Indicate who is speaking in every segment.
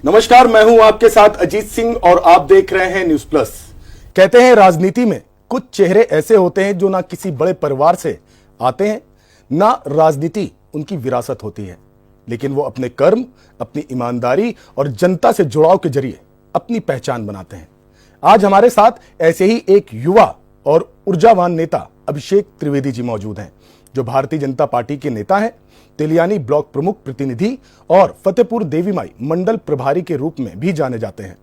Speaker 1: नमस्कार, मैं हूं आपके साथ अजीत सिंह और आप देख रहे हैं न्यूज प्लस। कहते हैं राजनीति में कुछ चेहरे ऐसे होते हैं जो ना किसी बड़े परिवार से आते हैं, ना राजनीति उनकी विरासत होती है, लेकिन वो अपने कर्म, अपनी ईमानदारी और जनता से जुड़ाव के जरिए अपनी पहचान बनाते हैं। आज हमारे साथ ऐसे ही एक युवा और ऊर्जावान नेता अभिषेक त्रिवेदी जी मौजूद हैं, जो भारतीय जनता पार्टी के नेता हैं, तेलियानी ब्लॉक प्रमुख प्रतिनिधि और फतेहपुर देवी माई मंडल प्रभारी के रूप में भी जाने जाते हैं।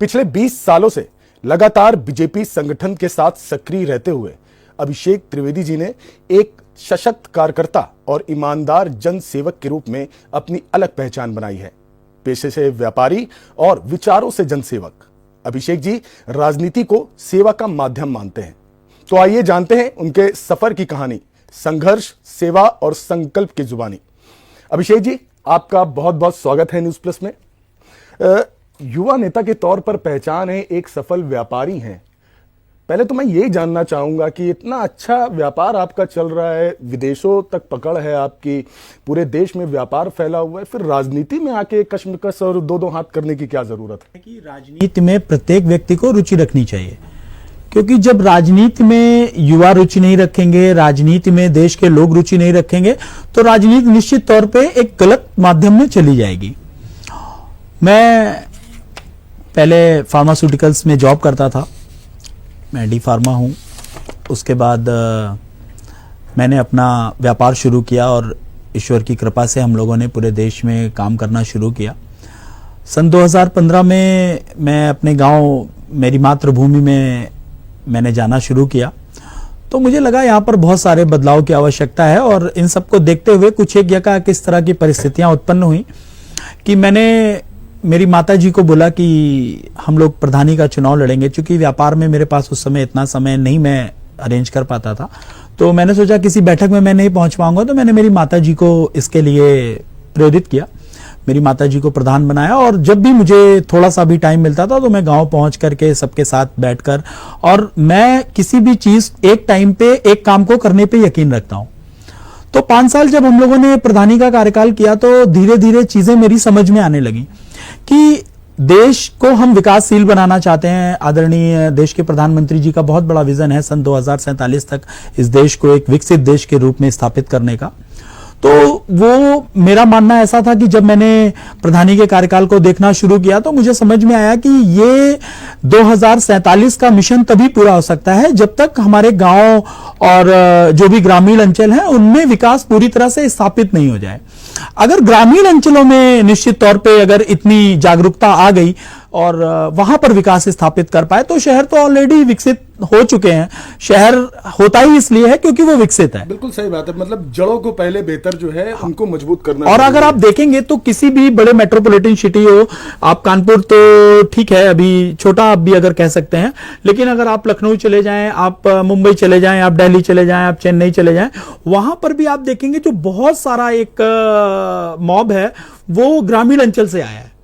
Speaker 1: पिछले 20 सालों से लगातार बीजेपी संगठन के साथ सक्रिय रहते हुए अभिषेक त्रिवेदी जी ने एक सशक्त कार्यकर्ता और ईमानदार जन सेवक के रूप में अपनी अलग पहचान बनाई है। पेशे से व्यापारी और विचारों से जनसेवक अभिषेक जी राजनीति को सेवा का माध्यम मानते हैं। तो आइए जानते हैं उनके सफर की कहानी, संघर्ष, सेवा और संकल्प की जुबानी। अभिषेक जी, आपका बहुत बहुत स्वागत है न्यूज प्लस में। युवा नेता के तौर पर पहचान है, एक सफल व्यापारी हैं। पहले तो मैं ये जानना चाहूंगा कि इतना अच्छा व्यापार आपका चल रहा है, विदेशों तक पकड़ है आपकी, पूरे देश में व्यापार फैला हुआ है, फिर राजनीति में आके कशमकश और दो हाथ करने की क्या जरूरत है?
Speaker 2: कि राजनीति में प्रत्येक व्यक्ति को रुचि रखनी चाहिए, क्योंकि जब राजनीति में युवा रुचि नहीं रखेंगे, राजनीति में देश के लोग रुचि नहीं रखेंगे, तो राजनीति निश्चित तौर पे एक गलत माध्यम में चली जाएगी। मैं पहले फार्मास्यूटिकल्स में जॉब करता था, मैं डी फार्मा हूं। उसके बाद मैंने अपना व्यापार शुरू किया और ईश्वर की कृपा से हम लोगों ने पूरे देश में काम करना शुरू किया। सन 2015 में मैं अपने गांव, मेरी मातृभूमि में मैंने जाना शुरू किया, तो मुझे लगा यहाँ पर बहुत सारे बदलाव की आवश्यकता है। और इन सबको देखते हुए कुछ एक जगह किस तरह की परिस्थितियां उत्पन्न हुई कि मैंने मेरी माता जी को बोला कि हम लोग प्रधानी का चुनाव लड़ेंगे। चूंकि व्यापार में मेरे पास उस समय इतना समय नहीं मैं अरेंज कर पाता था, तो मैंने सोचा किसी बैठक में मैं नहीं पहुंच पाऊंगा, तो मैंने मेरी माता जी को इसके लिए प्रेरित किया, मेरी माता जी को प्रधान बनाया। और जब भी मुझे थोड़ा सा भी टाइम मिलता था तो मैं गांव पहुंच करके सबके साथ बैठकर, और मैं किसी भी चीज एक टाइम पे एक काम को करने पे यकीन रखता हूं। तो 5 साल जब हम लोगों ने प्रधानी का कार्यकाल किया, तो धीरे धीरे चीजें मेरी समझ में आने लगी कि देश को हम विकासशील बनाना चाहते हैं। आदरणीय देश के प्रधानमंत्री जी का बहुत बड़ा विजन है सन 2047 तक इस देश को एक विकसित देश के रूप में स्थापित करने का। तो वो मेरा मानना ऐसा था कि जब मैंने प्रधानी के कार्यकाल को देखना शुरू किया, तो मुझे समझ में आया कि ये 2047 का मिशन तभी पूरा हो सकता है जब तक हमारे गांव और जो भी ग्रामीण अंचल हैं उनमें विकास पूरी तरह से स्थापित नहीं हो जाए। अगर ग्रामीण अंचलों में निश्चित तौर पे अगर इतनी जागरूकता आ गई और वहां पर विकास स्थापित कर पाए, तो शहर तो ऑलरेडी विकसित हो चुके हैं। शहर होता ही इसलिए है क्योंकि वो विकसित है।
Speaker 1: बिल्कुल सही बात है, मतलब जड़ों को पहले बेहतर जो है उनको मजबूत करना।
Speaker 2: और अगर आप देखेंगे तो किसी भी बड़े मेट्रोपॉलिटन सिटी हो, आप कानपुर तो ठीक है अभी छोटा आप भी अगर कह सकते हैं, लेकिन अगर आप लखनऊ चले जाएं, आप मुंबई चले जाएं, आप दिल्ली चले जाएं, आप चेन्नई चले जाएं, वहां पर भी आप देखेंगे जो बहुत सारा एक मॉब है वो ग्रामीण अंचल से आया है।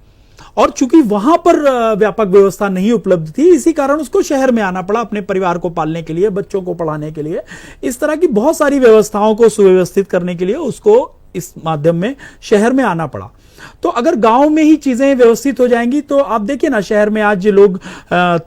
Speaker 2: और चूंकि वहां पर व्यापक व्यवस्था नहीं उपलब्ध थी, इसी कारण उसको शहर में आना पड़ा अपने परिवार को पालने के लिए, बच्चों को पढ़ाने के लिए। इस तरह की बहुत सारी व्यवस्थाओं को सुव्यवस्थित करने के लिए उसको इस माध्यम में शहर में आना पड़ा। तो अगर गांव में ही चीजें व्यवस्थित हो जाएंगी, तो आप देखिए ना, शहर में आज लोग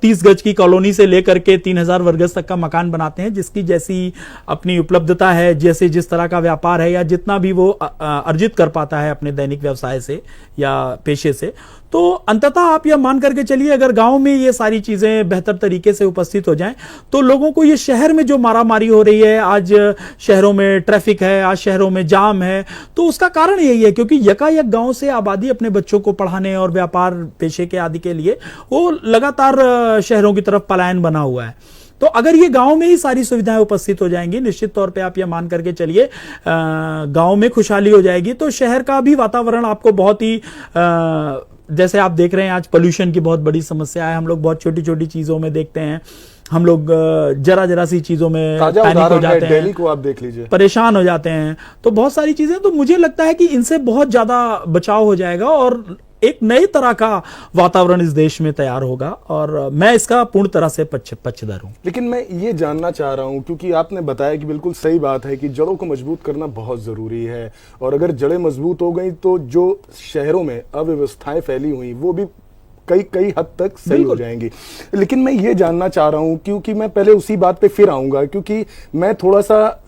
Speaker 2: 30 गज की कॉलोनी से लेकर के 3000 वर्ग गज तक का मकान बनाते हैं, जिसकी जैसी अपनी उपलब्धता है, जैसे जिस तरह का व्यापार है या जितना भी वो अर्जित कर पाता है अपने दैनिक व्यवसाय से या पेशे से। तो अंततः आप यह मान करके चलिए, अगर गांव में ये सारी चीजें बेहतर तरीके से उपस्थित हो जाएं, तो लोगों को ये शहर में जो मारामारी हो रही है, आज शहरों में ट्रैफिक है, आज शहरों में जाम है, तो उसका कारण यही है क्योंकि यकायक गांव से आबादी अपने बच्चों को पढ़ाने और व्यापार पेशे के आदि के लिए वो लगातार शहरों की तरफ पलायन बना हुआ है। तो अगर ये गांव में ही सारी सुविधाएं उपस्थित हो जाएंगी, निश्चित तौर पे आप ये मान करके चलिए गांव में खुशहाली हो जाएगी, तो शहर का भी वातावरण आपको बहुत ही जैसे आप देख रहे हैं आज पोल्यूशन की बहुत बड़ी समस्या है। हम लोग बहुत छोटी छोटी चीजों में देखते हैं, हम लोग जरा सी चीजों में पैनिक हो जाते हैं,
Speaker 1: दिल्ली को आप देख लीजिए,
Speaker 2: परेशान हो जाते हैं। तो बहुत सारी चीजें, तो मुझे लगता है कि इनसे बहुत ज्यादा बचाव हो जाएगा और एक नई तरह का वातावरण इस देश में तैयार होगा और मैं इसका पूर्ण तरह से पक्षधर हूं।
Speaker 1: लेकिन मैं ये जानना चाह रहा हूं, क्योंकि आपने बताया कि बिल्कुल सही बात है कि जड़ों को मजबूत करना बहुत जरूरी है, और अगर जड़ें मजबूत हो गई तो जो शहरों में अव्यवस्थाएं फैली हुई वो भी कई हद तक सही हो जाएंगी। लेकिन मैं ये जानना चाह रहा हूं, क्योंकि मैं पहले उसी बात पे फिर आऊंगा, क्योंकि मैं थोड़ा सा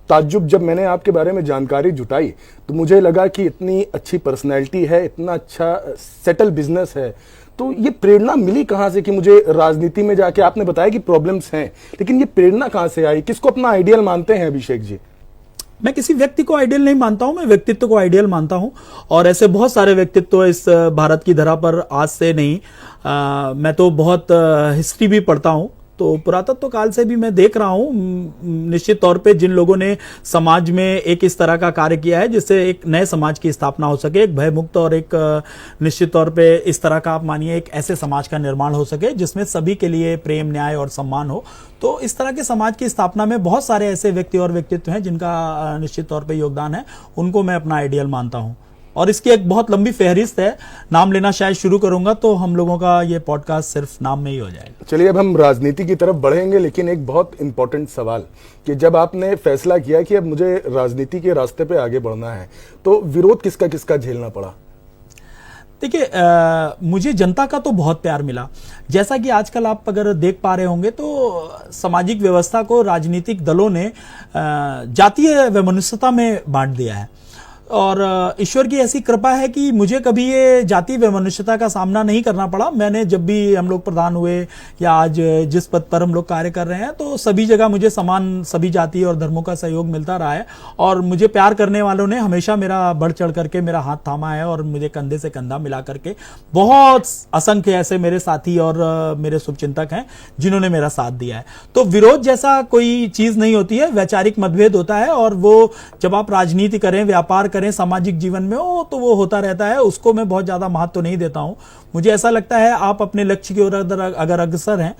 Speaker 1: ताज्जुब, जब मैंने आपके बारे में जानकारी जुटाई तो मुझे लगा कि इतनी अच्छी पर्सनैलिटी है, इतना अच्छा सेटल बिजनेस है, तो ये प्रेरणा मिली कहां से कि मुझे राजनीति में जाके, आपने बताया कि प्रॉब्लम्स हैं, लेकिन ये प्रेरणा कहां से आई? किसको अपना आइडियल मानते हैं अभिषेक जी?
Speaker 2: मैं किसी व्यक्ति को आइडियल नहीं मानता हूं, मैं व्यक्तित्व को आइडियल मानता हूं, और ऐसे बहुत सारे व्यक्तित्व इस भारत की धरा पर आज से नहीं, मैं तो बहुत हिस्ट्री भी पढ़ता हूं, तो पुरातत्व काल से भी मैं देख रहा हूं निश्चित तौर पे जिन लोगों ने समाज में एक इस तरह का कार्य किया है जिससे एक नए समाज की स्थापना हो सके, एक भयमुक्त और एक निश्चित तौर पे इस तरह का, आप मानिए, एक ऐसे समाज का निर्माण हो सके जिसमें सभी के लिए प्रेम, न्याय और सम्मान हो। तो इस तरह के समाज की स्थापना में बहुत सारे ऐसे व्यक्ति और व्यक्तित्व हैं जिनका निश्चित तौर पर योगदान है, उनको मैं अपना आइडियल मानता हूं। और इसकी एक बहुत लंबी फहरिस्त है, नाम लेना शायद शुरू करूंगा तो हम लोगों का ये पॉडकास्ट सिर्फ नाम में ही हो जाएगा।
Speaker 1: चलिए अब हम राजनीति की तरफ बढ़ेंगे, लेकिन एक बहुत इंपॉर्टेंट सवाल कि जब आपने फैसला किया कि अब मुझे राजनीति के रास्ते पे आगे बढ़ना है, तो विरोध किसका किसका झेलना पड़ा?
Speaker 2: देखिए, मुझे जनता का तो बहुत प्यार मिला। जैसा कि आजकल आप अगर देख पा रहे होंगे तो सामाजिक व्यवस्था को राजनीतिक दलों ने जातीय वैमनस्यता में बांट दिया है, और ईश्वर की ऐसी कृपा है कि मुझे कभी ये जाति वैमनस्यता का सामना नहीं करना पड़ा। मैंने जब भी हम लोग प्रधान हुए या आज जिस पद पर हम लोग कार्य कर रहे हैं, तो सभी जगह मुझे समान सभी जाति और धर्मों का सहयोग मिलता रहा है, और मुझे प्यार करने वालों ने हमेशा मेरा बढ़ चढ़ करके मेरा हाथ थामा है और मुझे कंधे से कंधा मिला करके बहुत असंख्य ऐसे मेरे साथी और मेरे शुभचिंतक हैं जिन्होंने मेरा साथ दिया है। तो विरोध जैसा कोई चीज नहीं होती है, वैचारिक मतभेद होता है, और वो जब आप राजनीति करें, व्यापार करें, सामाजिक जीवन में हो तो वो होता रहता है, उसको मैं बहुत ज्यादा महत्व नहीं देता हूं। मुझे ऐसा लगता है आप अपने लक्ष्य की ओर अगर अग्रसर हैं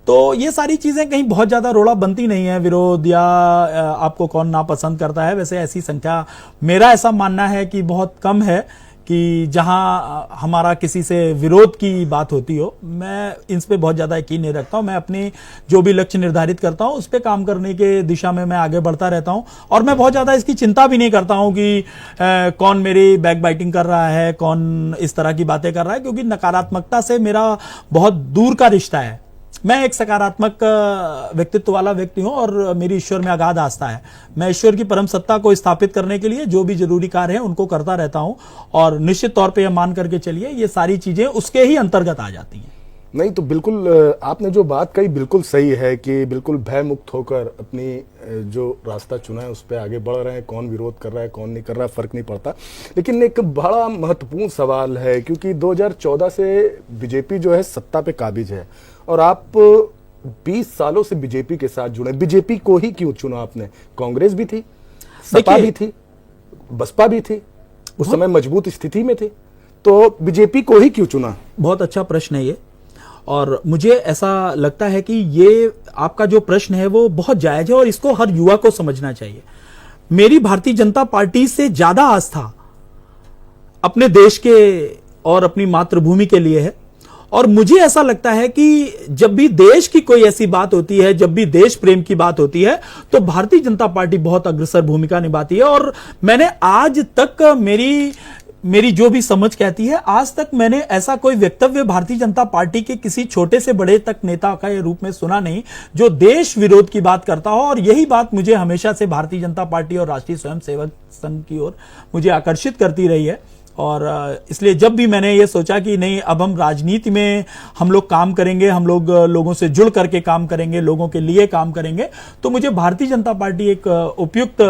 Speaker 2: तो ये सारी चीजें कहीं बहुत ज्यादा रोड़ा बनती नहीं है, विरोध या आपको कौन नापसंद करता है। वैसे ऐसी संख्या, मेरा ऐसा मानना है कि बहुत कम है कि जहां हमारा किसी से विरोध की बात होती हो। मैं इन पे बहुत ज्यादा यकीन नहीं रखता हूं। मैं अपनी जो भी लक्ष्य निर्धारित करता हूं उस पे काम करने के दिशा में मैं आगे बढ़ता रहता हूं, और मैं बहुत ज्यादा इसकी चिंता भी नहीं करता हूं कि कौन मेरी बैक बाइटिंग कर रहा है, कौन इस तरह की बातें कर रहा है, क्योंकि नकारात्मकता से मेरा बहुत दूर का रिश्ता है। मैं एक सकारात्मक व्यक्तित्व वाला व्यक्ति हूं और मेरी ईश्वर में अगाध आस्था है। मैं ईश्वर की परम सत्ता को स्थापित करने के लिए जो भी जरूरी कार्य है उनको करता रहता हूं, और निश्चित तौर पे यह मान करके चलिए ये सारी चीजें उसके ही अंतर्गत आ जाती हैं।
Speaker 1: नहीं तो बिल्कुल आपने जो बात कही बिल्कुल सही है कि बिल्कुल भय मुक्त होकर अपनी जो रास्ता चुना है उस पर आगे बढ़ रहे हैं। कौन विरोध कर रहा है, कौन नहीं कर रहा है, फर्क नहीं पड़ता। लेकिन एक बड़ा महत्वपूर्ण सवाल है, क्योंकि 2014 से बीजेपी जो है सत्ता पे काबिज है, और आप 20 सालों से बीजेपी के साथ जुड़े। बीजेपी को ही क्यों चुना आपने? कांग्रेस भी थी, सपा भी थी, बसपा भी थी, उस समय मजबूत स्थिति में थी, तो बीजेपी को ही क्यों चुना?
Speaker 2: बहुत अच्छा प्रश्न है ये, और मुझे ऐसा लगता है कि ये आपका जो प्रश्न है वो बहुत जायज है और इसको हर युवा को समझना चाहिए। मेरी भारतीय जनता पार्टी से ज्यादा आस्था अपने देश के और अपनी मातृभूमि के लिए है, और मुझे ऐसा लगता है कि जब भी देश की कोई ऐसी बात होती है, जब भी देश प्रेम की बात होती है, तो भारतीय जनता पार्टी बहुत अग्रसर भूमिका निभाती है। और मैंने आज तक मेरी जो भी समझ कहती है, आज तक मैंने ऐसा कोई वक्तव्य भारतीय जनता पार्टी के किसी छोटे से बड़े तक नेता का रूप में सुना नहीं जो देश विरोध की बात करता हो। और यही बात मुझे हमेशा से भारतीय जनता पार्टी और राष्ट्रीय स्वयंसेवक संघ की ओर मुझे आकर्षित करती रही है। और इसलिए जब भी मैंने ये सोचा कि नहीं, अब हम राजनीति में हम लोग काम करेंगे, हम लोग लोगों से जुड़ करके काम करेंगे, लोगों के लिए काम करेंगे, तो मुझे भारतीय जनता पार्टी एक उपयुक्त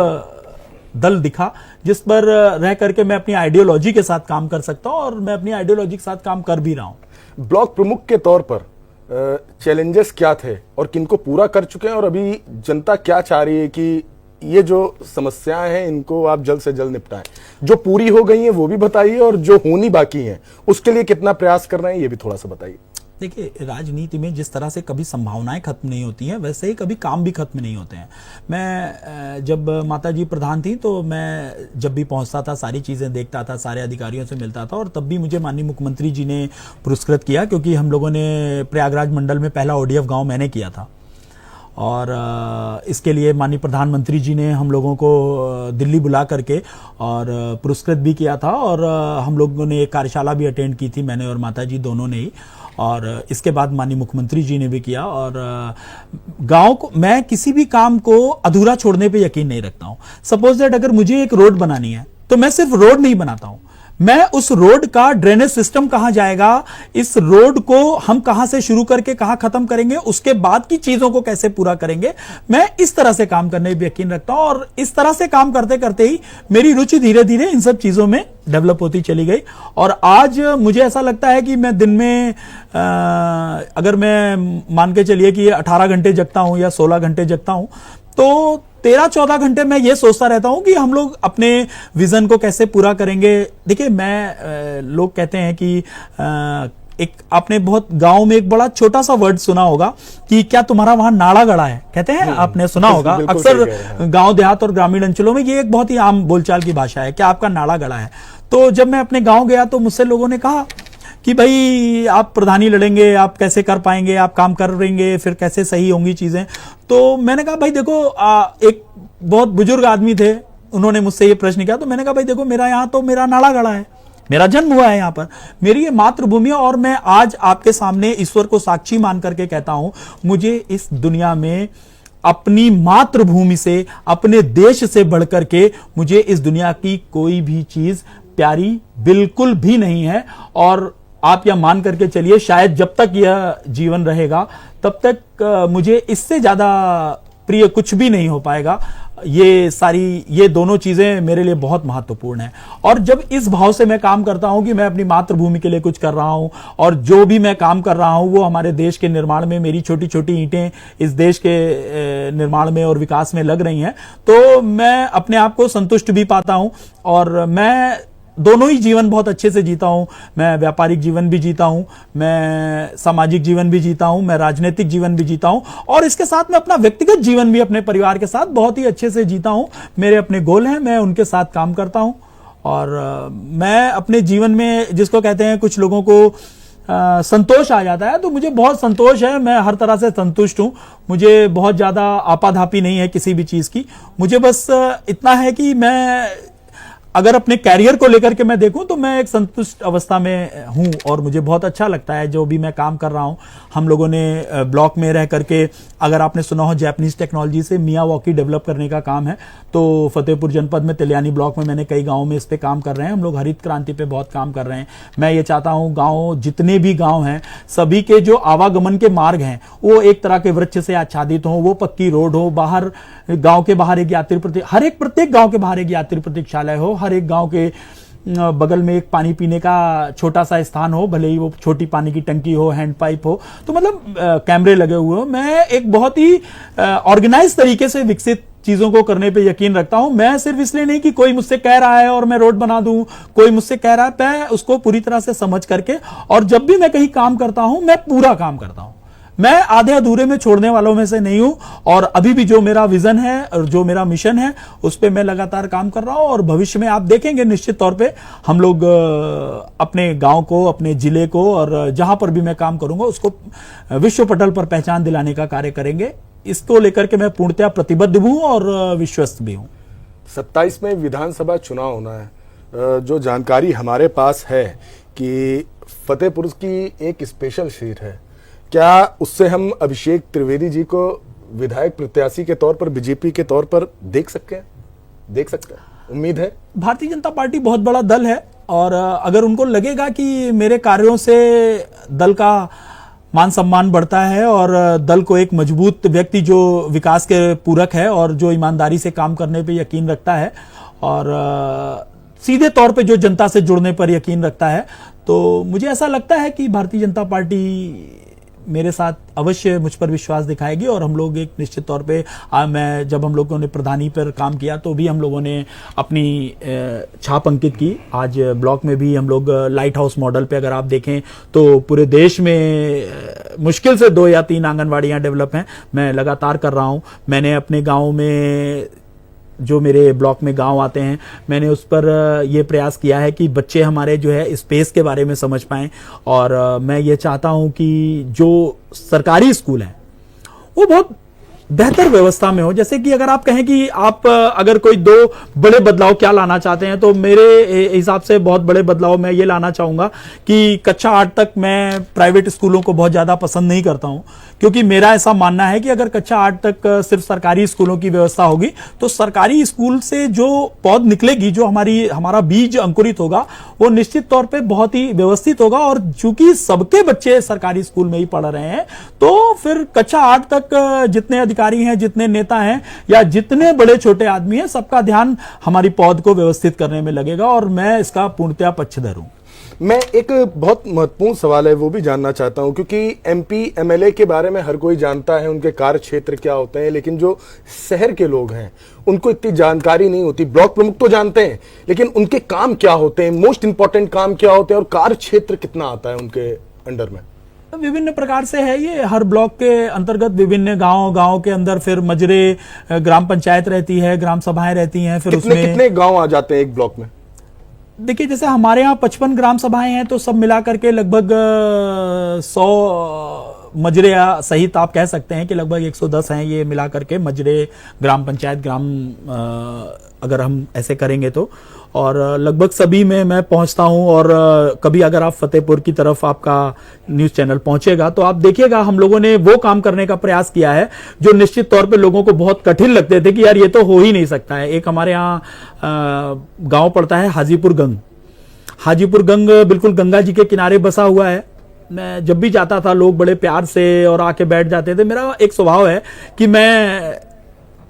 Speaker 2: दल दिखा जिस पर रह करके मैं अपनी आइडियोलॉजी के साथ काम कर सकता हूं, और मैं अपनी आइडियोलॉजी के साथ काम कर भी रहा हूं।
Speaker 1: ब्लॉक प्रमुख के तौर पर चैलेंजेस क्या थे और किनको पूरा कर चुके हैं, और अभी जनता क्या चाह रही है कि ये जो समस्याएं हैं इनको आप जल्द से जल्द निपटाएं? जो पूरी हो गई हैं वो भी बताइए, और जो होनी बाकी हैं उसके लिए कितना प्रयास कर रहे हैं ये भी थोड़ा सा बताइए।
Speaker 2: देखिए, राजनीति में जिस तरह से कभी संभावनाएं खत्म नहीं होती हैं, वैसे ही कभी काम भी खत्म नहीं होते हैं। मैं जब माता जी प्रधान थी तो मैं जब भी पहुंचता था, सारी चीज़ें देखता था, सारे अधिकारियों से मिलता था, और तब भी मुझे माननीय मुख्यमंत्री जी ने पुरस्कृत किया, क्योंकि हम लोगों ने प्रयागराज मंडल में पहला ODF गाँव मैंने किया था। और इसके लिए माननीय प्रधानमंत्री जी ने हम लोगों को दिल्ली बुला करके और पुरस्कृत भी किया था, और हम लोगों ने एक कार्यशाला भी अटेंड की थी, मैंने और माता जी दोनों ने ही। और इसके बाद माननीय मुख्यमंत्री जी ने भी किया। और गांव को, मैं किसी भी काम को अधूरा छोड़ने पे यकीन नहीं रखता हूं। सपोज दैट अगर मुझे एक रोड बनानी है तो मैं सिर्फ रोड नहीं बनाता हूं, मैं उस रोड का ड्रेनेज सिस्टम कहां जाएगा, इस रोड को हम कहां से शुरू करके कहां खत्म करेंगे, उसके बाद की चीजों को कैसे पूरा करेंगे, मैं इस तरह से काम करने में यकीन रखता हूं। और इस तरह से काम करते करते ही मेरी रुचि धीरे धीरे इन सब चीजों में डेवलप होती चली गई। और आज मुझे ऐसा लगता है कि मैं दिन में अगर मैं मान के चलिए कि 18 घंटे जगता हूं या 16 घंटे जगता हूं, तो 13-14 घंटे मैं ये सोचता रहता हूं कि हम लोग अपने विजन को कैसे पूरा करेंगे। देखिए, मैं लोग कहते हैं कि एक आपने बहुत गांव में एक बड़ा छोटा सा वर्ड सुना होगा कि क्या तुम्हारा वहां नाड़ा गड़ा है, कहते हैं, आपने सुना होगा। अक्सर गांव देहात और ग्रामीण अंचलों में ये एक बहुत ही आम बोलचाल की भाषा है, क्या आपका नाड़ा गड़ा है। तो जब मैं अपने गांव गया तो मुझसे लोगों ने कहा कि भाई आप प्रधानी लड़ेंगे, आप कैसे कर पाएंगे, आप काम कर रहेंगे, फिर कैसे सही होंगी चीजें। तो मैंने कहा भाई देखो, एक बहुत बुजुर्ग आदमी थे, उन्होंने मुझसे ये प्रश्न किया, तो मैंने कहा भाई देखो, मेरा यहाँ तो मेरा नाड़ा गड़ा है, मेरा जन्म हुआ है यहाँ पर, मेरी ये मातृभूमि है, और मैं आज आपके सामने ईश्वर को साक्षी मान करके कहता हूं, मुझे इस दुनिया में अपनी मातृभूमि से, अपने देश से बढ़कर के मुझे इस दुनिया की कोई भी चीज प्यारी बिल्कुल भी नहीं है। और आप यह मान करके चलिए, शायद जब तक यह जीवन रहेगा तब तक मुझे इससे ज्यादा प्रिय कुछ भी नहीं हो पाएगा। ये दोनों चीजें मेरे लिए बहुत महत्वपूर्ण है। और जब इस भाव से मैं काम करता हूं कि मैं अपनी मातृभूमि के लिए कुछ कर रहा हूं, और जो भी मैं काम कर रहा हूं वो हमारे देश के निर्माण में, मेरी छोटी छोटी ईंटें इस देश के निर्माण में और विकास में लग रही हैं, तो मैं अपने आप को संतुष्ट भी पाता हूं। और मैं दोनों ही जीवन बहुत अच्छे से जीता हूं। मैं व्यापारिक जीवन भी जीता हूं, मैं सामाजिक जीवन भी जीता हूं, मैं राजनीतिक जीवन भी जीता हूं, और इसके साथ में अपना व्यक्तिगत जीवन भी अपने परिवार के साथ बहुत ही अच्छे से जीता हूं। मेरे अपने गोल हैं, मैं उनके साथ काम करता हूं। और मैं अपने जीवन में, जिसको कहते हैं कुछ लोगों को संतोष आ जाता है, तो मुझे बहुत संतोष है, मैं हर तरह से संतुष्ट हूं। मुझे बहुत ज्यादा आपाधापी नहीं है किसी भी चीज की। मुझे बस इतना है कि मैं अगर अपने कैरियर को लेकर के मैं देखूं तो मैं एक संतुष्ट अवस्था में हूं, और मुझे बहुत अच्छा लगता है जो भी मैं काम कर रहा हूं। हम लोगों ने ब्लॉक में रह करके, अगर आपने सुना हो, जापानीज टेक्नोलॉजी से मियावाकी डेवलप करने का काम है, तो फतेहपुर जनपद में तिलियानी ब्लॉक में मैंने कई गांवों में इस पे काम कर रहे हैं। हम लोग हरित क्रांति पे बहुत काम कर रहे हैं। मैं ये चाहता हूं गांव, जितने भी गांव हैं, सभी के जो आवागमन के मार्ग हैं वो एक तरह के वृक्ष से आच्छादित हो, वो पक्की रोड हो, बाहर गांव के बाहर एक यात्री प्रत्येक गांव के बाहर एक यात्री प्रतीक्षालय हो, हर एक गांव के बगल में एक पानी पीने का छोटा सा स्थान हो, भले ही वो छोटी पानी की टंकी हो, हैंड पाइप हो, तो मतलब कैमरे लगे हुए हो। मैं एक बहुत ही ऑर्गेनाइज तरीके से विकसित चीजों को करने पे यकीन रखता हूं। मैं सिर्फ इसलिए नहीं कि कोई मुझसे कह रहा है और मैं रोड बना दूं, कोई मुझसे कह रहा है, मैं उसको पूरी तरह से समझ करके, और जब भी मैं कहीं काम करता हूं मैं पूरा काम करता हूं। मैं आधे अधूरे में छोड़ने वालों में से नहीं हूं, और अभी भी जो मेरा विजन है और जो मेरा मिशन है उस पे मैं लगातार काम कर रहा हूं। और भविष्य में आप देखेंगे निश्चित तौर पे हम लोग अपने गांव को, अपने जिले को, और जहां पर भी मैं काम करूंगा उसको विश्व पटल पर पहचान दिलाने का कार्य करेंगे। इसको लेकर के मैं पूर्णतया प्रतिबद्ध हूं और विश्वस्त भी हूं।
Speaker 1: 27 में विधानसभा चुनाव होना है। जो जानकारी हमारे पास है कि फतेहपुर की एक स्पेशल सीट है, क्या उससे हम अभिषेक त्रिवेदी जी को विधायक प्रत्याशी के तौर पर, बीजेपी के तौर पर देख सकते हैं? उम्मीद है।
Speaker 2: भारतीय जनता पार्टी बहुत बड़ा दल है, और अगर उनको लगेगा कि मेरे कार्यों से दल का मान सम्मान बढ़ता है और दल को एक मजबूत व्यक्ति जो विकास के पूरक है और जो ईमानदारी से काम करने पे यकीन रखता है और सीधे तौर पे जो जनता से जुड़ने पर यकीन रखता है, तो मुझे ऐसा लगता है कि भारतीय जनता पार्टी मेरे साथ अवश्य मुझ पर विश्वास दिखाएगी और हम लोग एक निश्चित तौर पे जब हम लोगों ने प्रधानी पर काम किया तो भी हम लोगों ने अपनी छाप अंकित की। आज ब्लॉक में भी हम लोग लाइट हाउस मॉडल पे अगर आप देखें तो पूरे देश में मुश्किल से 2 या 3 आंगनवाड़ियां डेवलप हैं। मैं लगातार कर रहा हूं। मैंने अपने गाँव में जो मेरे ब्लॉक में गांव आते हैं मैंने उस पर ये प्रयास किया है कि बच्चे हमारे जो है स्पेस के बारे में समझ पाएं और मैं ये चाहता हूं कि जो सरकारी स्कूल हैं वो बहुत बेहतर व्यवस्था में हो। जैसे कि अगर आप कहें कि आप अगर कोई 2 बड़े बदलाव क्या लाना चाहते हैं तो मेरे हिसाब से बहुत बड़े बदलाव मैं ये लाना चाहूंगा कि कक्षा 8 तक मैं प्राइवेट स्कूलों को बहुत ज्यादा पसंद नहीं करता हूं, क्योंकि मेरा ऐसा मानना है कि अगर कक्षा 8 तक सिर्फ सरकारी स्कूलों की व्यवस्था होगी तो सरकारी स्कूल से जो पौध निकलेगी, जो हमारा बीज अंकुरित होगा वो निश्चित तौर पे बहुत ही व्यवस्थित होगा। और चूंकि सबके बच्चे सरकारी स्कूल में ही पढ़ रहे हैं तो फिर कक्षा 8 तक जितने अधिकारी हैं, जितने नेता हैं या जितने बड़े छोटे आदमी हैं, सबका ध्यान हमारी पौध को व्यवस्थित करने में लगेगा और मैं इसका पूर्णतया पक्षधर हूं।
Speaker 1: मैं एक बहुत महत्वपूर्ण सवाल है वो भी जानना चाहता हूं, क्योंकि एमपी एमएलए के बारे में हर कोई जानता है, उनके कार्य क्षेत्र क्या होते हैं, लेकिन जो शहर के लोग हैं उनको इतनी जानकारी नहीं होती। ब्लॉक प्रमुख तो जानते हैं लेकिन उनके काम क्या होते हैं, मोस्ट इंपॉर्टेंट काम क्या होते हैं और कार्य क्षेत्र कितना आता है उनके अंडर में?
Speaker 2: विभिन्न प्रकार से है ये। हर ब्लॉक के अंतर्गत विभिन्न गांव के अंदर फिर मजरे ग्राम पंचायत रहती है, ग्राम सभाएं रहती हैं। फिर उसमें
Speaker 1: कितने गांव आ जाते हैं एक ब्लॉक में?
Speaker 2: देखिए जैसे हमारे यहाँ 55 ग्राम सभाएं हैं तो सब मिलाकर के लगभग 100 मजरे सहित आप कह सकते हैं कि लगभग 110 हैं ये मिलाकर के मजरे ग्राम पंचायत अगर हम ऐसे करेंगे तो। और लगभग सभी में मैं पहुंचता हूं और कभी अगर आप फतेहपुर की तरफ आपका न्यूज चैनल पहुंचेगा तो आप देखिएगा हम लोगों ने वो काम करने का प्रयास किया है जो निश्चित तौर पे लोगों को बहुत कठिन लगते थे कि यार ये तो हो ही नहीं सकता है। एक हमारे यहाँ गांव पड़ता है हाजीपुर गंग। हाजीपुर गंग बिल्कुल गंगा जी के किनारे बसा हुआ है। मैं जब भी जाता था लोग बड़े प्यार से और आके बैठ जाते थे। मेरा एक स्वभाव है कि मैं,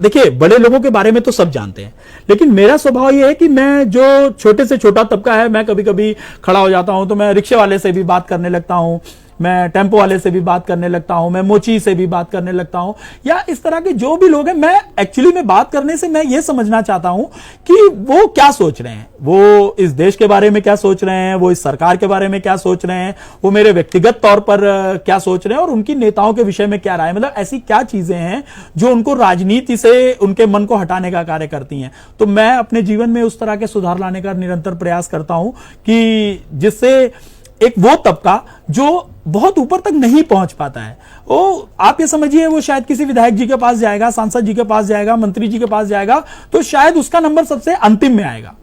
Speaker 2: देखिए बड़े लोगों के बारे में तो सब जानते हैं, लेकिन मेरा स्वभाव यह है कि मैं जो छोटे से छोटा तबका है, मैं कभी कभी खड़ा हो जाता हूं तो मैं रिक्शे वाले से भी बात करने लगता हूं, मैं टेम्पो वाले से भी बात करने लगता हूं, मैं मोची से भी बात करने लगता हूं, या इस तरह के जो भी लोग हैं। मैं एक्चुअली में बात करने से मैं ये समझना चाहता हूं कि वो क्या सोच रहे हैं, वो इस देश के बारे में क्या सोच रहे हैं, वो इस सरकार के बारे में क्या सोच रहे हैं, वो मेरे व्यक्तिगत तौर पर क्या सोच रहे हैं और उनकी नेताओं के विषय में क्या राय, मतलब ऐसी क्या चीजें हैं जो उनको राजनीति से उनके मन को हटाने का कार्य करती हैं। तो मैं अपने जीवन में उस तरह के सुधार लाने का निरंतर प्रयास करता हूं कि जिससे एक वो तबका जो बहुत ऊपर तक नहीं पहुंच पाता है, वो आप ये समझिए वो शायद किसी विधायक जी के पास जाएगा, सांसद जी के पास जाएगा, मंत्री जी के पास जाएगा तो शायद उसका नंबर सबसे अंतिम में आएगा।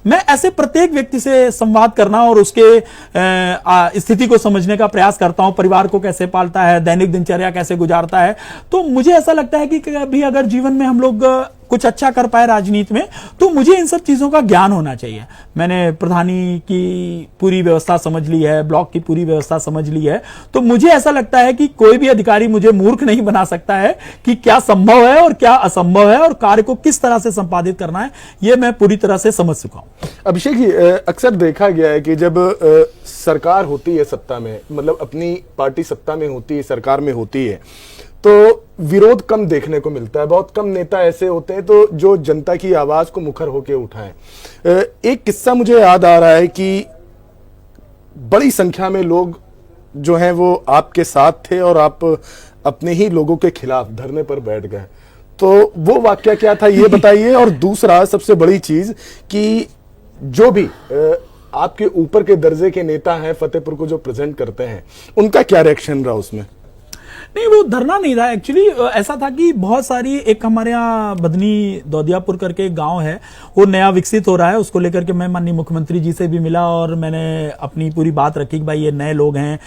Speaker 2: मैं ऐसे प्रत्येक व्यक्ति से संवाद करना और उसके स्थिति को समझने का प्रयास करता हूं, परिवार को कैसे पालता है, दैनिक दिनचर्या कैसे गुजारता है। तो मुझे ऐसा लगता है कि कभी अगर जीवन में हम लोग कुछ अच्छा कर पाए राजनीति में तो मुझे इन सब चीजों का ज्ञान होना चाहिए। मैंने प्रधानी की पूरी व्यवस्था समझ ली है, ब्लॉक की पूरी व्यवस्था समझ ली है, तो मुझे ऐसा लगता है कि कोई भी अधिकारी मुझे मूर्ख नहीं बना सकता है कि क्या संभव है और क्या असंभव है और कार्य को किस तरह से संपादित करना है, यह मैं पूरी तरह से समझ चुका हूं।
Speaker 1: अभिषेक जी, अक्सर देखा गया है कि जब सरकार होती है सत्ता में, मतलब अपनी पार्टी सत्ता में होती है, सरकार में होती है, तो विरोध कम देखने को मिलता है। बहुत कम नेता ऐसे होते हैं तो जो जनता की आवाज को मुखर होकर उठाएं। एक किस्सा मुझे याद आ रहा है कि बड़ी संख्या में लोग जो हैं वो आपके साथ थे और आप अपने ही लोगों के खिलाफ धरने पर बैठ गए, तो वो वाकया क्या था ये बताइए। और दूसरा सबसे बड़ी चीज कि जो भी आपके ऊपर के दर्जे के नेता हैं फतेहपुर को जो प्रेजेंट करते हैं, उनका क्या रिएक्शन रहा उसमें?
Speaker 2: नहीं, वो धरना नहीं था एक्चुअली। ऐसा था कि बहुत सारी, एक हमारे यहाँ बदनी दौदियापुर करके एक गांव है, वो नया विकसित हो रहा है, उसको लेकर के मैं माननीय मुख्यमंत्री जी से भी मिला और मैंने अपनी पूरी बात रखी कि भाई ये नए लोग हैं,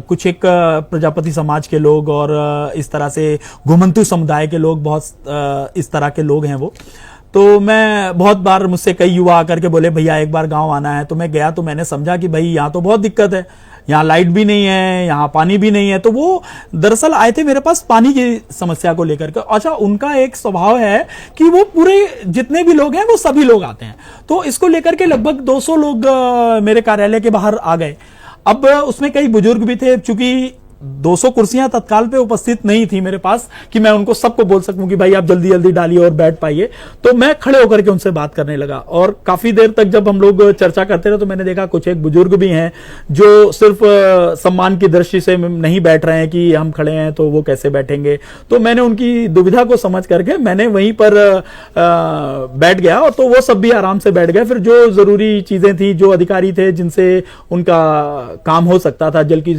Speaker 2: कुछ एक प्रजापति समाज के लोग और इस तरह से घुमंतु समुदाय के लोग, बहुत इस तरह के लोग हैं वो। तो मैं बहुत बार, मुझसे कई युवा आकर के बोले भैया एक बार गांव आना है, तो मैं गया तो मैंने समझा कि भाई यहाँ तो बहुत दिक्कत है, यहाँ लाइट भी नहीं है, यहाँ पानी भी नहीं है। तो वो दरअसल आए थे मेरे पास पानी की समस्या को लेकर के। अच्छा, उनका एक स्वभाव है कि वो पूरे जितने भी लोग हैं वो सभी लोग आते हैं, तो इसको लेकर के लगभग 200 लोग मेरे कार्यालय के बाहर आ गए। अब उसमें कई बुजुर्ग भी थे, चूंकि 200 कुर्सियां तत्काल पे उपस्थित नहीं थी मेरे पास कि मैं उनको सबको बोल सकूं कि भाई आप जल्दी जल्दी डालिए और बैठ पाइए। तो मैं खड़े होकर के उनसे बात करने लगा और काफी देर तक जब हम लोग चर्चा करते रहे तो मैंने देखा कुछ एक बुजुर्ग भी हैं जो सिर्फ सम्मान की दृष्टि से नहीं बैठ रहे हैं कि हम खड़े हैं तो वो कैसे बैठेंगे। तो मैंने उनकी दुविधा को समझ करके मैंने वहीं पर बैठ गया और तो वो सब भी आराम से बैठ गए। फिर जो जरूरी चीजें थी, जो अधिकारी थे जिनसे उनका काम हो सकता था, जल की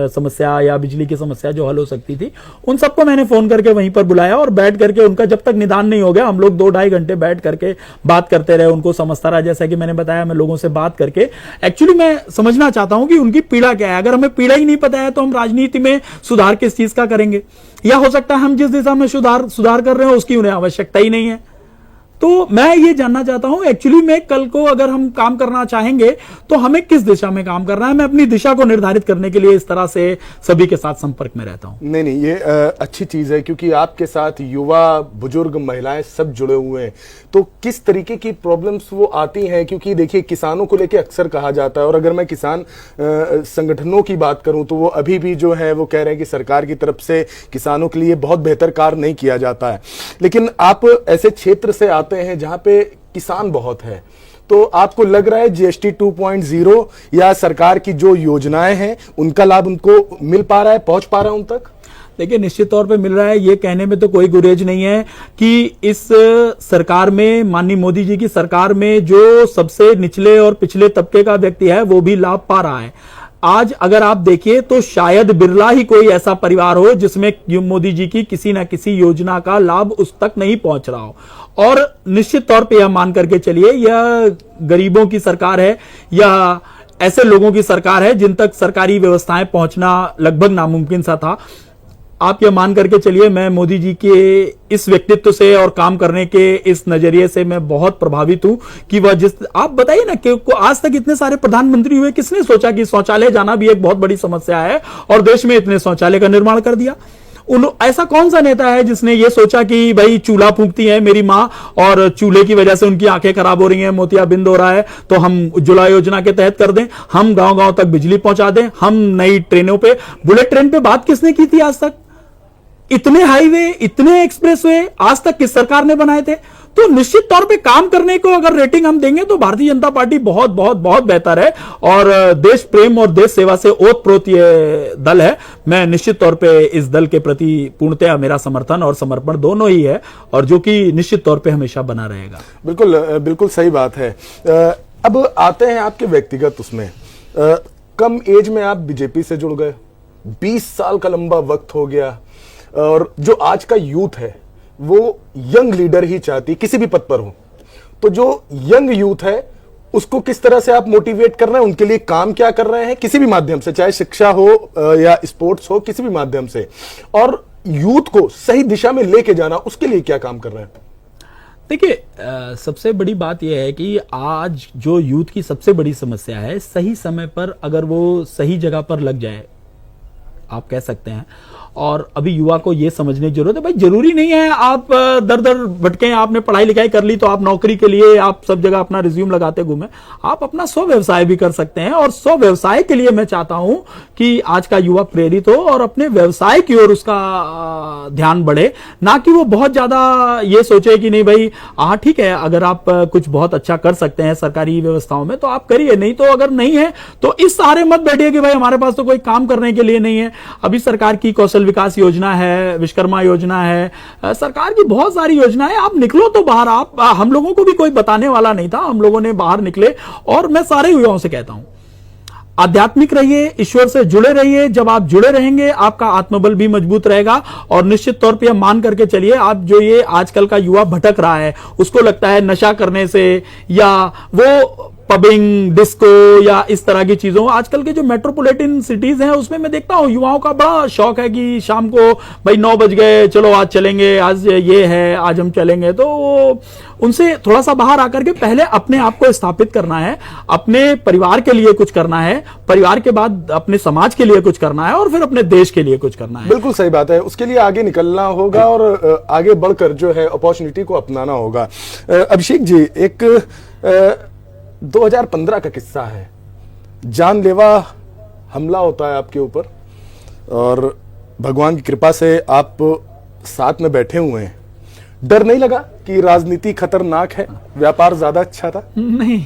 Speaker 2: समस्या या बिजली की समस्या जो हल हो सकती थी, उन सबको मैंने फोन करके वहीं पर बुलाया और बैठ करके उनका जब तक निदान नहीं हो गया हम लोग 2-2.5 घंटे बैठ करके बात करते रहे। उनको समझता रहा, जैसा कि मैंने बताया मैं लोगों से बात करके एक्चुअली मैं समझना चाहता हूं कि उनकी पीड़ा क्या है। अगर हमें पीड़ा ही नहीं पता है तो हम राजनीति में सुधार किस चीज का करेंगे, या हो सकता है हम जिस दिशा में सुधार कर रहे हो उसकी उन्हें आवश्यकता ही नहीं है। तो मैं ये जानना चाहता हूं एक्चुअली में कल को अगर हम काम करना चाहेंगे तो हमें किस दिशा में काम करना है। मैं अपनी दिशा को निर्धारित करने के लिए इस तरह से सभी के साथ संपर्क में रहता हूं।
Speaker 1: नहीं, ये अच्छी चीज है क्योंकि आपके साथ युवा, बुजुर्ग, महिलाएं सब जुड़े हुए हैं। तो किस तरीके की प्रॉब्लम्स वो आती हैं, क्योंकि देखिए किसानों को लेकर अक्सर कहा जाता है, और अगर मैं किसान संगठनों की बात करूं तो वो अभी भी जो है वो कह रहे हैं कि सरकार की तरफ से किसानों के लिए बहुत बेहतर कार्य नहीं किया जाता है। लेकिन आप ऐसे क्षेत्र से आते हैं जहां पे किसान बहुत है, तो आपको लग रहा है जीएसटी 2.0 या सरकार की जो योजनाएं हैं उनका लाभ उनको मिल पा रहा है, पहुंच पा रहा है उन तक?
Speaker 2: देखिए निश्चित तौर पे मिल रहा है, ये कहने में तो कोई गुरेज नहीं है कि इस सरकार में, माननीय मोदी जी की सरकार में, जो सबसे निचले और पिछले तबके का व्यक्ति है वो भी लाभ पा रहा है। आज अगर आप देखिए तो शायद बिरला ही कोई ऐसा परिवार हो जिसमें मोदी जी की किसी ना किसी योजना का लाभ उस तक नहीं पहुंच रहा हो। और निश्चित तौर पे यह मान करके चलिए यह गरीबों की सरकार है या ऐसे लोगों की सरकार है जिन तक सरकारी व्यवस्थाएं पहुंचना लगभग नामुमकिन सा था। आप यह मान करके चलिए मैं मोदी जी के इस व्यक्तित्व से और काम करने के इस नजरिए से मैं बहुत प्रभावित हूं कि वह जिस, आप बताइए ना कि आज तक इतने सारे प्रधानमंत्री हुए, किसने सोचा कि शौचालय जाना भी एक बहुत बड़ी समस्या है और देश में इतने शौचालय का निर्माण कर दिया। ऐसा कौन सा नेता है जिसने ये सोचा कि भाई चूल्हा फूंकती है मेरी मां और चूल्हे की वजह से उनकी आंखें खराब हो रही हैं, मोतियाबिंद हो रहा है, तो हम उज्ज्वला योजना के तहत कर दें, हम गांव-गांव तक बिजली पहुंचा दें, हम नई ट्रेनों पे, बुलेट ट्रेन पे बात किसने की थी आज तक? इतने हाईवे, इतने एक्सप्रेसवे आज तक किस सरकार ने बनाए थे? तो निश्चित तौर पे काम करने को अगर रेटिंग हम देंगे तो भारतीय जनता पार्टी बहुत बहुत बहुत बेहतर है और देश प्रेम और देश सेवा से ओतप्रोत ये दल है। मैं निश्चित तौर पे इस दल के प्रति पूर्णतः मेरा समर्थन और समर्पण दोनों ही है और जो कि निश्चित तौर पे हमेशा बना रहेगा।
Speaker 1: बिल्कुल बिल्कुल सही बात है। अब आते हैं आपके व्यक्तिगत उसमें, कम एज में आप बीजेपी से जुड़ गए, 20 साल का लंबा वक्त हो गया, और जो आज का यूथ है वो यंग लीडर ही चाहती किसी भी पद पर हो, तो जो यंग यूथ है उसको किस तरह से आप मोटिवेट कर रहे हैं, उनके लिए काम क्या कर रहे हैं किसी भी माध्यम से, चाहे शिक्षा हो या स्पोर्ट्स हो, किसी भी माध्यम से, और यूथ को सही दिशा में लेके जाना उसके लिए क्या काम कर रहे हैं?
Speaker 2: देखिए सबसे बड़ी बात यह है कि आज जो यूथ की सबसे बड़ी समस्या है, सही समय पर अगर वो सही जगह पर लग जाए, आप कह सकते हैं, और अभी युवा को यह समझने की जरूरत है भाई जरूरी नहीं है आप दर दर भटके, आपने पढ़ाई लिखाई कर ली तो आप नौकरी के लिए आप सब जगह अपना रिज्यूम लगाते घूमे। आप अपना स्व व्यवसाय भी कर सकते हैं और स्व व्यवसाय के लिए मैं चाहता हूं कि आज का युवा प्रेरित हो और अपने व्यवसाय की ओर उसका ध्यान बढ़े, ना कि वो बहुत ज्यादा ये सोचे कि नहीं भाई हाँ ठीक है अगर आप कुछ बहुत अच्छा कर सकते हैं सरकारी व्यवस्थाओं में तो आप करिए, नहीं तो अगर नहीं है तो इस सहारे मत बैठिए कि भाई हमारे पास तो कोई काम करने के लिए नहीं है। अभी सरकार की कौशल विकास योजना है, विश्वकर्मा योजना है, सरकार की बहुत सारी योजनाएं, आप निकलो तो बाहर। आप हम लोगों को भी कोई बताने वाला नहीं था, हम लोगों ने बाहर निकले। और मैं सारे युवाओं से कहता हूं आध्यात्मिक रहिए, ईश्वर से जुड़े रहिए। जब आप जुड़े रहेंगे आपका आत्मबल भी मजबूत रहेगा और निश्चित तौर पे मान करके चलिए आप जो ये आजकल का युवा भटक रहा है, उसको लगता है नशा करने से या वो पबिंग, डिस्को या इस तरह की चीजों, आजकल के जो मेट्रोपॉलिटन सिटीज हैं उसमें मैं देखता हूं युवाओं का बड़ा शौक है कि शाम को भाई 9 बज गए, चलो आज चलेंगे, आज ये है, आज हम चलेंगे। तो उनसे थोड़ा सा बाहर आकर के पहले अपने आप को स्थापित करना है, अपने परिवार के लिए कुछ करना है, परिवार के बाद अपने समाज के लिए कुछ करना है और फिर अपने देश के लिए कुछ करना है।
Speaker 1: बिल्कुल सही बात है, उसके लिए आगे निकलना होगा और आगे बढ़कर जो है अपॉर्चुनिटी को अपनाना होगा। अभिषेक जी, एक 2015 का किस्सा है, जानलेवा हमला होता है आपके ऊपर, और भगवान की कृपा से आप साथ में बैठे हुए हैं। डर नहीं लगा कि राजनीति खतरनाक है, व्यापार ज्यादा अच्छा था?
Speaker 2: नहीं,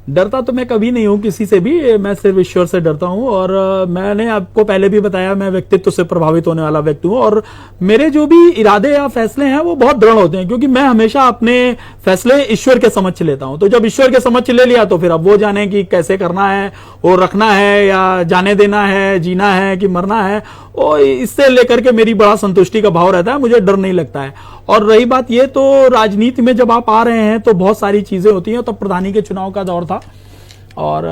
Speaker 2: डरता तो मैं कभी नहीं हूं किसी से भी, मैं सिर्फ ईश्वर से डरता हूं। और मैंने आपको पहले भी बताया, मैं व्यक्तित्व से प्रभावित होने वाला व्यक्ति हूं और मेरे जो भी इरादे या फैसले हैं वो बहुत दृढ़ होते हैं, क्योंकि मैं हमेशा अपने फैसले ईश्वर के समक्ष लेता हूं। तो जब ईश्वर के समक्ष ले लिया तो फिर अब वो जाने कि कैसे करना है, वो रखना है या जाने देना है, जीना है कि मरना है, वो इससे लेकर के मेरी बड़ा संतुष्टि का भाव रहता है, मुझे डर नहीं लगता है। और रही बात ये, तो राजनीति में जब आप आ रहे हैं तो बहुत सारी चीजें होती हैं। तब प्रधानी के चुनाव का दौर था और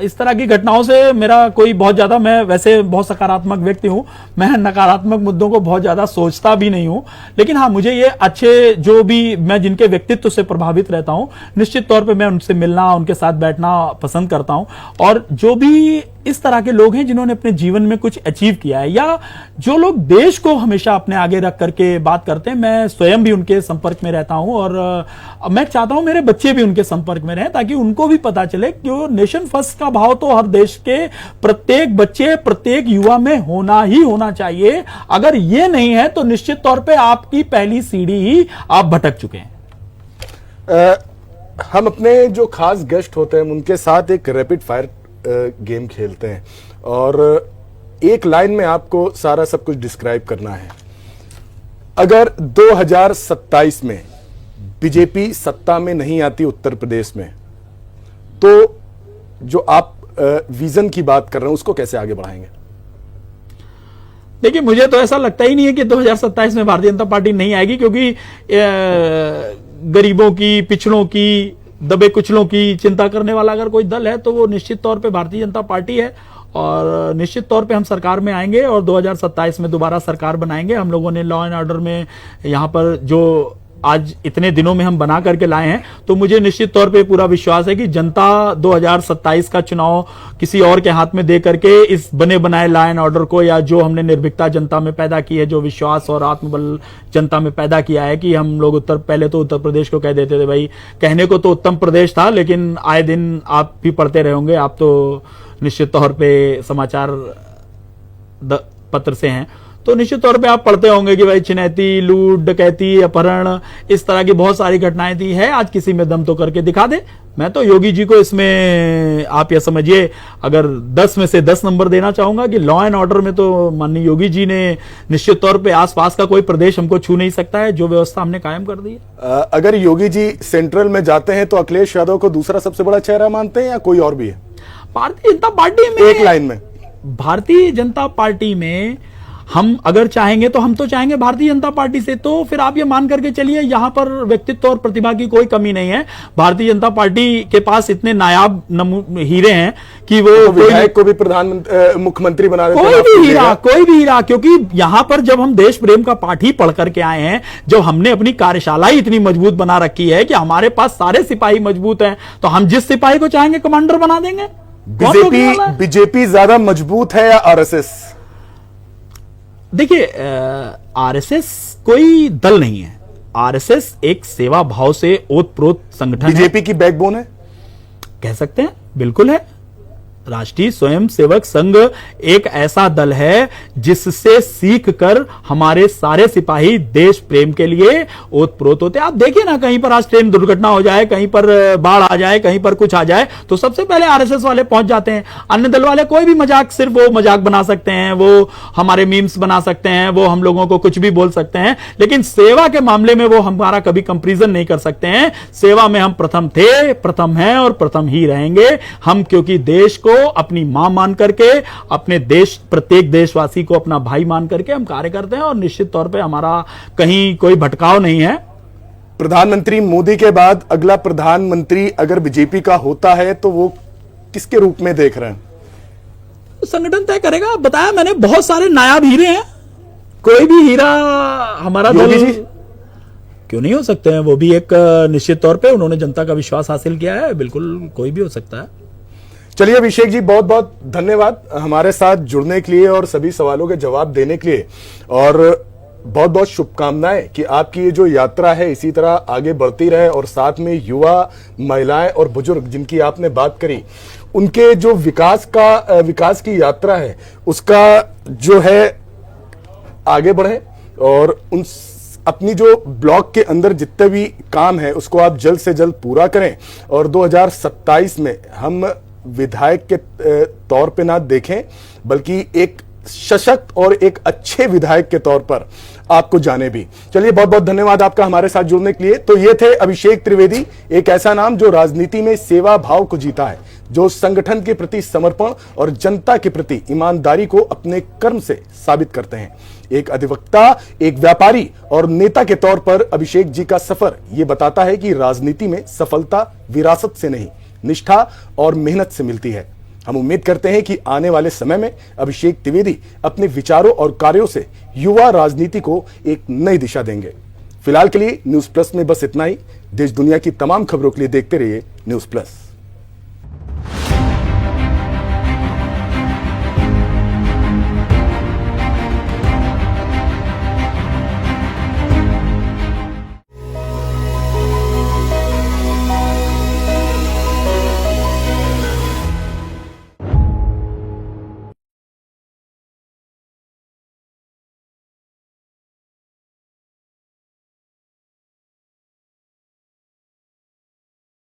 Speaker 2: इस तरह की घटनाओं से मेरा कोई बहुत ज्यादा, मैं वैसे बहुत सकारात्मक व्यक्ति हूं, मैं नकारात्मक मुद्दों को बहुत ज्यादा सोचता भी नहीं हूं। लेकिन हाँ, मुझे ये अच्छे जो भी, मैं जिनके व्यक्तित्व से प्रभावित रहता हूं, निश्चित तौर पे मैं उनसे मिलना, उनके साथ बैठना पसंद करता हूं। और जो भी इस तरह के लोग हैं जिन्होंने अपने जीवन में कुछ अचीव किया है, या जो लोग देश को हमेशा अपने आगे रख करके बात करते हैं, मैं स्वयं भी उनके संपर्क में रहता हूं और मैं चाहता हूं मेरे बच्चे भी उनके संपर्क में रहें, ताकि उनको भी पता चले कि वो नेशन फर्स्ट का भाव तो हर देश के प्रत्येक बच्चे, प्रत्येक युवा में होना ही होना चाहिए। अगर ये नहीं है तो निश्चित तौर पर आपकी पहली सीढ़ी ही आप भटक चुके हैं।
Speaker 1: हम अपने जो खास गेस्ट होते हैं उनके साथ एक रैपिड फायर गेम खेलते हैं और एक लाइन में आपको सारा सब कुछ डिस्क्राइब करना है। अगर 2027 में बीजेपी सत्ता में नहीं आती उत्तर प्रदेश में, तो जो आप विजन की बात कर रहे हैं उसको कैसे आगे बढ़ाएंगे?
Speaker 2: देखिए, मुझे तो ऐसा लगता ही नहीं है कि 2027 में भारतीय जनता पार्टी नहीं आएगी, क्योंकि गरीबों की, पिछड़ों की, दबे कुचलों की चिंता करने वाला अगर कोई दल है तो वो निश्चित तौर पे भारतीय जनता पार्टी है। और निश्चित तौर पे हम सरकार में आएंगे और 2027 में दोबारा सरकार बनाएंगे। हम लोगों ने लॉ एंड ऑर्डर में यहाँ पर जो आज इतने दिनों में हम बना करके लाए हैं, तो मुझे निश्चित तौर पे पूरा विश्वास है कि जनता 2027 का चुनाव किसी और के हाथ में दे करके इस बने बनाए लॉ एंड ऑर्डर को, या जो हमने निर्भीकता जनता में पैदा की है, जो विश्वास और आत्मबल जनता में पैदा किया है, कि हम लोग पहले तो उत्तर प्रदेश को कह देते थे भाई, कहने को तो उत्तम प्रदेश था, लेकिन आए दिन आप भी पढ़ते रहे होंगे, आप तो निश्चित तौर पे समाचार पत्र से हैं, तो निश्चित तौर पे आप पढ़ते होंगे कि भाई चिनैती, लूट, डकैती, अपहरण, इस तरह की बहुत सारी घटनाएं थी। है आज किसी में दम तो करके दिखा दे। मैं तो योगी जी को इसमें आप ये समझिए, अगर 10 में से 10 नंबर देना चाहूंगा कि लॉ एंड ऑर्डर में तो माननीय योगी जी ने निश्चित तौर पे आसपास का कोई प्रदेश हमको छू नहीं सकता है, जो व्यवस्था हमने कायम कर दी है।
Speaker 1: अगर योगी जी सेंट्रल में जाते हैं तो अखिलेश यादव को दूसरा सबसे बड़ा चेहरा मानते हैं या कोई और भी है?
Speaker 2: भारतीय जनता पार्टी में,
Speaker 1: एक लाइन में,
Speaker 2: भारतीय जनता पार्टी में हम अगर चाहेंगे तो हम तो चाहेंगे भारतीय जनता पार्टी से, तो फिर आप ये मान करके चलिए यहां पर व्यक्तित्व और प्रतिभा की कोई कमी नहीं है। भारतीय जनता पार्टी के पास इतने नायाब हीरे हैं कि वो
Speaker 1: तो विधायक को भी प्रधानमंत्री, मुख्यमंत्री बना देते हैं।
Speaker 2: कोई भी हीरा, क्योंकि यहां पर जब हम देश प्रेम का पाठ ही पढ़ करके आए हैं, जब हमने अपनी कार्यशाला ही इतनी मजबूत बना रखी है कि हमारे पास सारे सिपाही मजबूत हैं, तो हम जिस सिपाही को चाहेंगे कमांडर बना देंगे।
Speaker 1: बीजेपी ज्यादा मजबूत है या आरएसएस?
Speaker 2: देखिए, आरएसएस कोई दल नहीं है। आरएसएस एक सेवा भाव से ओतप्रोत संगठन है।
Speaker 1: बीजेपी की बैकबोन है,
Speaker 2: कह सकते हैं, बिल्कुल है। राष्ट्रीय स्वयंसेवक संघ एक ऐसा दल है जिससे सीख कर हमारे सारे सिपाही देश प्रेम के लिए ओतप्रोत होते हैं। आप देखिए ना, कहीं पर आज ट्रेन दुर्घटना हो जाए, कहीं पर बाढ़ आ जाए, कहीं पर कुछ आ जाए, तो सबसे पहले आरएसएस वाले पहुंच जाते हैं। अन्य दल वाले कोई भी मजाक, सिर्फ वो मजाक बना सकते हैं, वो हमारे मीम्स बना सकते हैं, वो हम लोगों को कुछ भी बोल सकते हैं, लेकिन सेवा के मामले में वो हमारा कभी कंपेरिजन नहीं कर सकते हैं। सेवा में हम प्रथम थे, प्रथम हैं और प्रथम ही रहेंगे हम, क्योंकि देश को अपनी मां मान करके, अपने देश, प्रत्येक देशवासी को अपना भाई मान करके हम कार्य करते हैं और निश्चित तौर पे हमारा कहीं कोई भटकाव नहीं है।
Speaker 1: प्रधानमंत्री मोदी के बाद अगला प्रधानमंत्री अगर बीजेपी का होता है तो वो किसके रूप में देख रहे हैं?
Speaker 2: संगठन तय करेगा। बताया मैंने, बहुत सारे नायाब हीरे हैं, कोई भी हीरा हमारा दल क्यों नहीं हो सकते हैं। वो भी एक निश्चित तौर पे उन्होंने जनता का विश्वास हासिल किया है, बिल्कुल कोई भी हो सकता है।
Speaker 1: चलिए अभिषेक जी, बहुत बहुत धन्यवाद हमारे साथ जुड़ने के लिए और सभी सवालों के जवाब देने के लिए, और बहुत बहुत शुभकामनाएं कि आपकी ये जो यात्रा है इसी तरह आगे बढ़ती रहे और साथ में युवा, महिलाएं और बुजुर्ग जिनकी आपने बात करी उनके जो विकास की यात्रा है उसका जो है आगे बढ़े और उन अपनी जो ब्लॉक के अंदर जितने भी काम है उसको आप जल्द से जल्द पूरा करें और 2027 में हम विधायक के तौर पे ना देखें बल्कि एक सशक्त और एक अच्छे विधायक के तौर पर आपको जाने भी। चलिए, बहुत बहुत धन्यवाद आपका हमारे साथ जुड़ने के लिए। तो ये थे अभिषेक त्रिवेदी, एक ऐसा नाम जो राजनीति में सेवा भाव को जीता है, जो संगठन के प्रति समर्पण और जनता के प्रति ईमानदारी को अपने कर्म से साबित करते हैं। एक अधिवक्ता, एक व्यापारी और नेता के तौर पर अभिषेक जी का सफर यह बताता है कि राजनीति में सफलता विरासत से नहीं, निष्ठा और मेहनत से मिलती है। हम उम्मीद करते हैं कि आने वाले समय में अभिषेक त्रिवेदी अपने विचारों और कार्यों से युवा राजनीति को एक नई दिशा देंगे। फिलहाल के लिए न्यूज प्लस में बस इतना ही। देश दुनिया की तमाम खबरों के लिए देखते रहिए न्यूज प्लस।